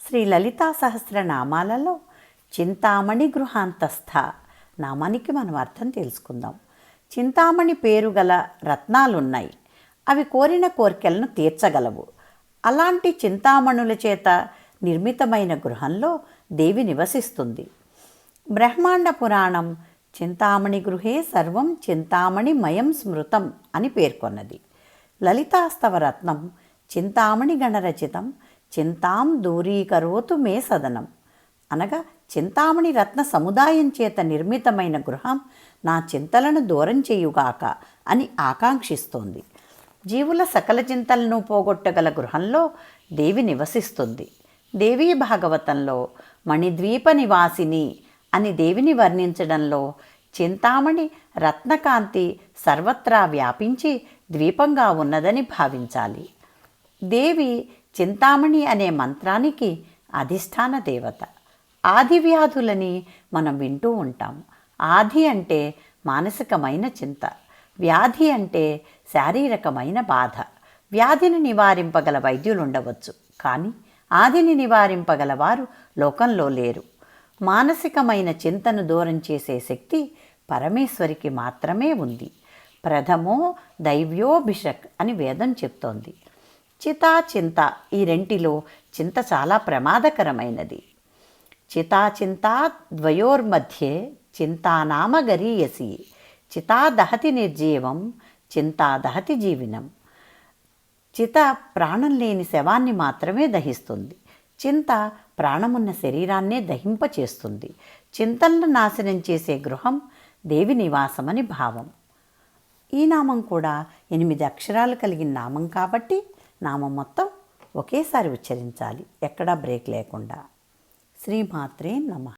శ్రీ లలితా సహస్రనామాలలో చింతామణి గృహాంతస్థ నామానికి మనం అర్థం తెలుసుకుందాం. చింతామణి పేరు గల రత్నాలున్నాయి. అవి కోరిన కోరికలను తీర్చగలవు. అలాంటి చింతామణుల చేత నిర్మితమైన గృహంలో దేవి నివసిస్తుంది. బ్రహ్మాండ పురాణం చింతామణి గృహే సర్వం చింతామణిమయం స్మృతం అని పేర్కొన్నది. లలితాస్తవరత్నం చింతామణి గణరచితం చింతాం దూరీకరోతు మే సదనం అనగా చింతామణి రత్న సముదాయం చేత నిర్మితమైన గృహం నా చింతలను దూరం చేయుగాక అని ఆకాంక్షిస్తోంది. జీవుల సకల చింతలను పోగొట్టగల గృహంలో దేవి నివసిస్తుంది. దేవీ భాగవతంలో మణిద్వీప నివాసిని అని దేవిని వర్ణించడంలో చింతామణి రత్నకాంతి సర్వత్రా వ్యాపించి ద్వీపంగా ఉన్నదని భావించాలి. దేవి చింతామణి అనే మంత్రానికి అధిష్టాన దేవత. ఆది వ్యాధులని మనం వింటూ ఉంటాం. ఆది అంటే మానసికమైన చింత, వ్యాధి అంటే శారీరకమైన బాధ. వ్యాధిని నివారింపగల వైద్యులు ఉండవచ్చు, కానీ ఆదిని నివారింపగల వారు లోకంలో లేరు. మానసికమైన చింతను దూరం చేసే శక్తి పరమేశ్వరికి మాత్రమే ఉంది. ప్రథమో దైవ్యోభిషక్ అని వేదం చెప్తోంది. చితా చింత, ఈ రెంటిలో చింత చాలా ప్రమాదకరమైనది. చితాచింతా ద్వయోర్మధ్యే చింతానామ గరీయసి చితా దహతి నిర్జీవం చింతా దహతి జీవినం. చిత ప్రాణం లేని శవాన్ని మాత్రమే దహిస్తుంది. చింత ప్రాణమున్న శరీరాన్నే దహింపచేస్తుంది. చింతలను నాశనం చేసే గృహం దేవి నివాసమని భావం. ఈ నామం కూడా 8 అక్షరాలు కలిగిన నామం కాబట్టి నామం మొత్తం ఒకేసారి ఉచ్చరించాలి, ఎక్కడా బ్రేక్ లేకుండా. శ్రీమాత్రే నమః.